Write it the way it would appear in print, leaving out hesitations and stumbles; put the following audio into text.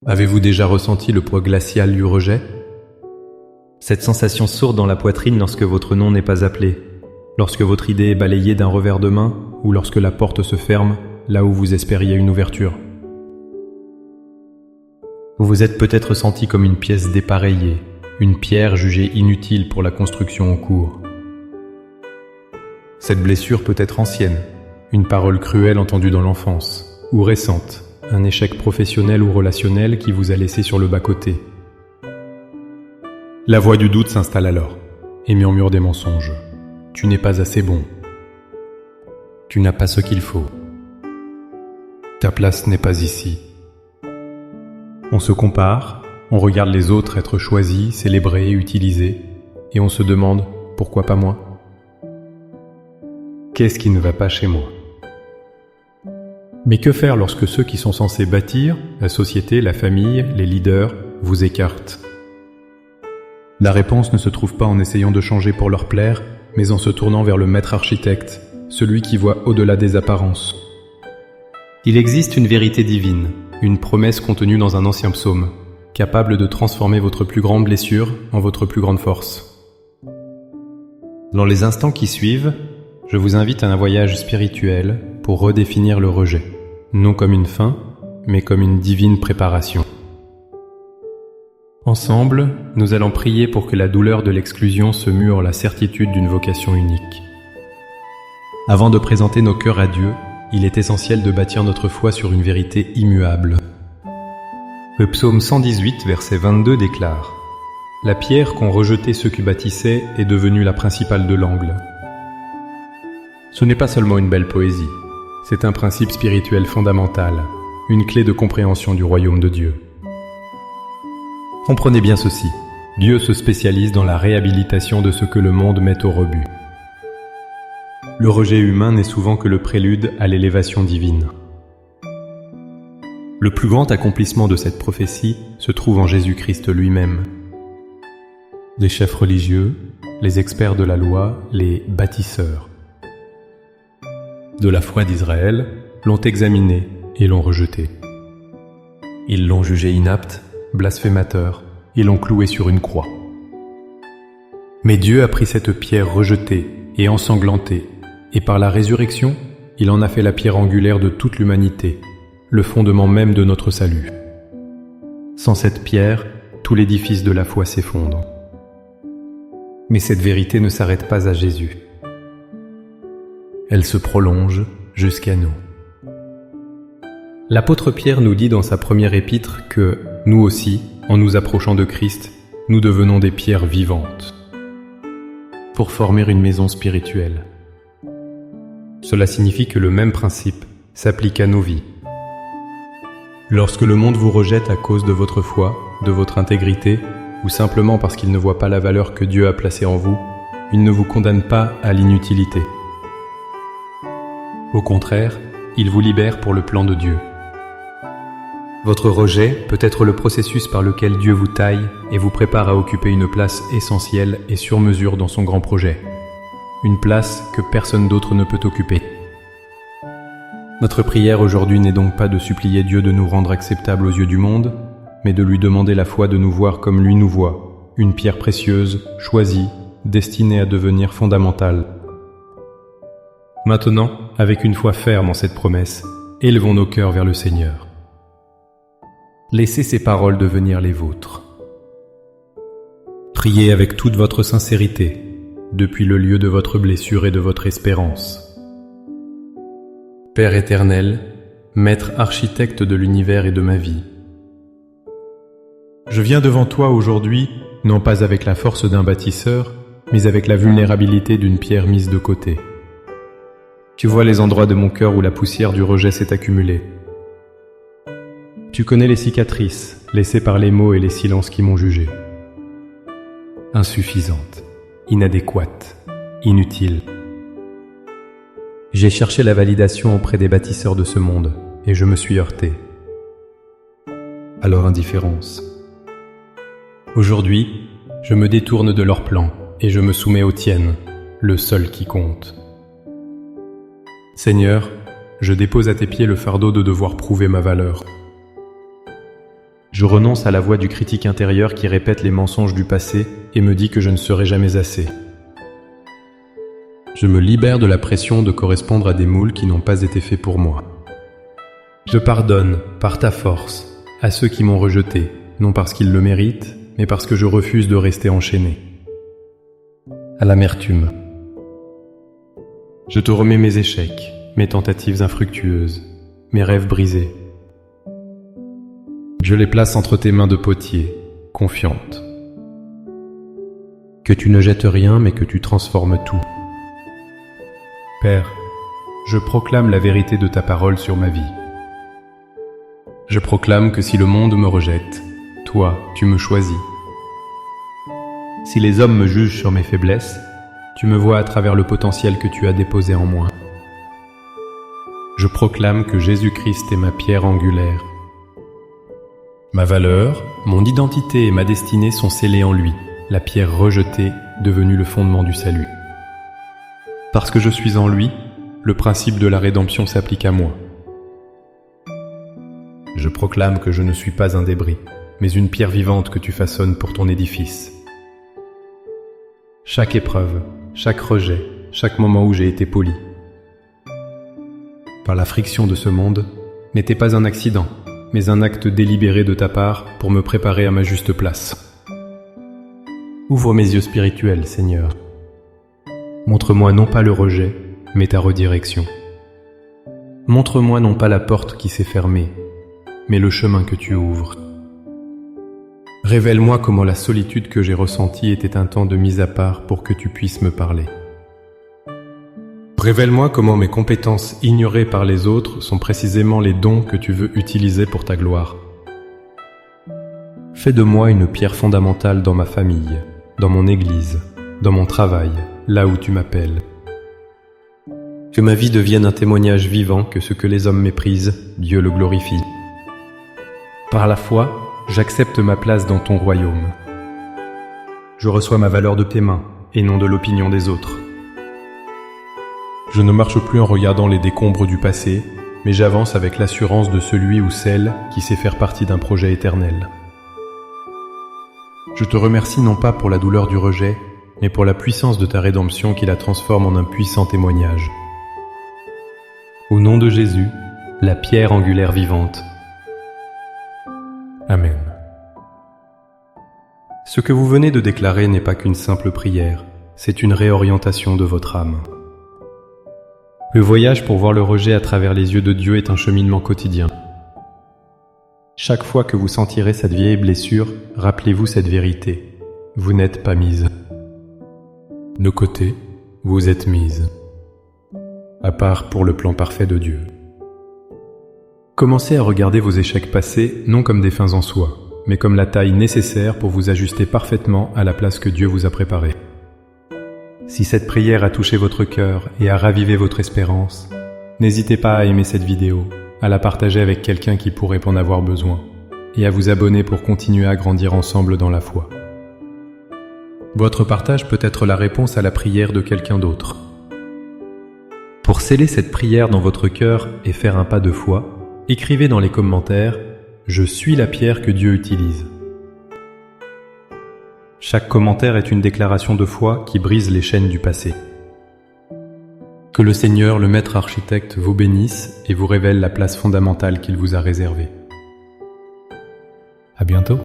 Avez-vous déjà ressenti le poids glacial du rejet? Cette sensation sourde dans la poitrine lorsque votre nom n'est pas appelé, lorsque votre idée est balayée d'un revers de main ou lorsque la porte se ferme là où vous espériez une ouverture. Vous vous êtes peut-être senti comme une pièce dépareillée, une pierre jugée inutile pour la construction en cours. Cette blessure peut être ancienne, une parole cruelle entendue dans l'enfance, ou récente, un échec professionnel ou relationnel qui vous a laissé sur le bas-côté. La voix du doute s'installe alors, et murmure des mensonges. Tu n'es pas assez bon. Tu n'as pas ce qu'il faut. Ta place n'est pas ici. On se compare, on regarde les autres être choisis, célébrés, utilisés, et on se demande « pourquoi pas moi ?» Qu'est-ce qui ne va pas chez moi? Mais que faire lorsque ceux qui sont censés bâtir, la société, la famille, les leaders, vous écartent? La réponse ne se trouve pas en essayant de changer pour leur plaire, mais en se tournant vers le maître architecte, celui qui voit au-delà des apparences. Il existe une vérité divine, une promesse contenue dans un ancien psaume, capable de transformer votre plus grande blessure en votre plus grande force. Dans les instants qui suivent, je vous invite à un voyage spirituel pour redéfinir le rejet, non comme une fin, mais comme une divine préparation. Ensemble, nous allons prier pour que la douleur de l'exclusion se mue en la certitude d'une vocation unique. Avant de présenter nos cœurs à Dieu, il est essentiel de bâtir notre foi sur une vérité immuable. Le psaume 118, verset 22 déclare « La pierre qu'ont rejetée ceux qui bâtissaient est devenue la principale de l'angle. » Ce n'est pas seulement une belle poésie, c'est un principe spirituel fondamental, une clé de compréhension du royaume de Dieu. Comprenez bien ceci, Dieu se spécialise dans la réhabilitation de ce que le monde met au rebut. Le rejet humain n'est souvent que le prélude à l'élévation divine. Le plus grand accomplissement de cette prophétie se trouve en Jésus-Christ lui-même. Les chefs religieux, les experts de la loi, les bâtisseurs de la foi d'Israël l'ont examiné et l'ont rejeté. Ils l'ont jugé inapte, blasphémateur, et l'ont cloué sur une croix. Mais Dieu a pris cette pierre rejetée et ensanglantée, et par la résurrection, il en a fait la pierre angulaire de toute l'humanité, le fondement même de notre salut. Sans cette pierre, tout l'édifice de la foi s'effondre. Mais cette vérité ne s'arrête pas à Jésus. Elle se prolonge jusqu'à nous. L'apôtre Pierre nous dit dans sa première épître que, nous aussi, en nous approchant de Christ, nous devenons des pierres vivantes pour former une maison spirituelle. Cela signifie que le même principe s'applique à nos vies. Lorsque le monde vous rejette à cause de votre foi, de votre intégrité, ou simplement parce qu'il ne voit pas la valeur que Dieu a placée en vous, il ne vous condamne pas à l'inutilité. Au contraire, il vous libère pour le plan de Dieu. Votre rejet peut être le processus par lequel Dieu vous taille et vous prépare à occuper une place essentielle et sur mesure dans son grand projet. Une place que personne d'autre ne peut occuper. Notre prière aujourd'hui n'est donc pas de supplier Dieu de nous rendre acceptables aux yeux du monde, mais de lui demander la foi de nous voir comme lui nous voit, une pierre précieuse, choisie, destinée à devenir fondamentale. Maintenant, avec une foi ferme en cette promesse, élevons nos cœurs vers le Seigneur. Laissez ces paroles devenir les vôtres. Priez avec toute votre sincérité, depuis le lieu de votre blessure et de votre espérance. Père éternel, Maître architecte de l'univers et de ma vie, je viens devant toi aujourd'hui, non pas avec la force d'un bâtisseur, mais avec la vulnérabilité d'une pierre mise de côté. Tu vois les endroits de mon cœur où la poussière du rejet s'est accumulée. Tu connais les cicatrices laissées par les mots et les silences qui m'ont jugé. Insuffisante, inadéquate, inutile. J'ai cherché la validation auprès des bâtisseurs de ce monde et je me suis heurté à leur indifférence. Aujourd'hui, je me détourne de leurs plans et je me soumets aux tiennes, le seul qui compte. Seigneur, je dépose à tes pieds le fardeau de devoir prouver ma valeur. Je renonce à la voix du critique intérieur qui répète les mensonges du passé et me dit que je ne serai jamais assez. Je me libère de la pression de correspondre à des moules qui n'ont pas été faits pour moi. Je pardonne, par ta force, à ceux qui m'ont rejeté, non parce qu'ils le méritent, mais parce que je refuse de rester enchaîné. À l'amertume. Je te remets mes échecs, mes tentatives infructueuses, mes rêves brisés. Je les place entre tes mains de potier, confiante. Que tu ne jettes rien, mais que tu transformes tout. Père, je proclame la vérité de ta parole sur ma vie. Je proclame que si le monde me rejette, toi, tu me choisis. Si les hommes me jugent sur mes faiblesses, tu me vois à travers le potentiel que tu as déposé en moi. Je proclame que Jésus-Christ est ma pierre angulaire. Ma valeur, mon identité et ma destinée sont scellées en lui, la pierre rejetée, devenue le fondement du salut. Parce que je suis en lui, le principe de la rédemption s'applique à moi. Je proclame que je ne suis pas un débris, mais une pierre vivante que tu façonnes pour ton édifice. Chaque épreuve, chaque rejet, chaque moment où j'ai été poli, par la friction de ce monde, n'était pas un accident, mais un acte délibéré de ta part pour me préparer à ma juste place. Ouvre mes yeux spirituels, Seigneur. Montre-moi non pas le rejet, mais ta redirection. Montre-moi non pas la porte qui s'est fermée, mais le chemin que tu ouvres. Révèle-moi comment la solitude que j'ai ressentie était un temps de mise à part pour que tu puisses me parler. Révèle-moi comment mes compétences ignorées par les autres sont précisément les dons que tu veux utiliser pour ta gloire. Fais de moi une pierre fondamentale dans ma famille, dans mon église, dans mon travail, là où tu m'appelles. Que ma vie devienne un témoignage vivant que ce que les hommes méprisent, Dieu le glorifie. Par la foi, j'accepte ma place dans ton royaume. Je reçois ma valeur de tes mains et non de l'opinion des autres. Je ne marche plus en regardant les décombres du passé, mais j'avance avec l'assurance de celui ou celle qui sait faire partie d'un projet éternel. Je te remercie non pas pour la douleur du rejet, mais pour la puissance de ta rédemption qui la transforme en un puissant témoignage. Au nom de Jésus, la pierre angulaire vivante. Amen. Ce que vous venez de déclarer n'est pas qu'une simple prière, c'est une réorientation de votre âme. Le voyage pour voir le rejet à travers les yeux de Dieu est un cheminement quotidien. Chaque fois que vous sentirez cette vieille blessure, rappelez-vous cette vérité. Vous n'êtes pas mise. De côté, vous êtes mise. À part pour le plan parfait de Dieu. Commencez à regarder vos échecs passés non comme des fins en soi, mais comme la taille nécessaire pour vous ajuster parfaitement à la place que Dieu vous a préparée. Si cette prière a touché votre cœur et a ravivé votre espérance, n'hésitez pas à aimer cette vidéo, à la partager avec quelqu'un qui pourrait en avoir besoin, et à vous abonner pour continuer à grandir ensemble dans la foi. Votre partage peut être la réponse à la prière de quelqu'un d'autre. Pour sceller cette prière dans votre cœur et faire un pas de foi, écrivez dans les commentaires « Je suis la pierre que Dieu utilise ». Chaque commentaire est une déclaration de foi qui brise les chaînes du passé. Que le Seigneur, le Maître architecte, vous bénisse et vous révèle la place fondamentale qu'il vous a réservée. À bientôt.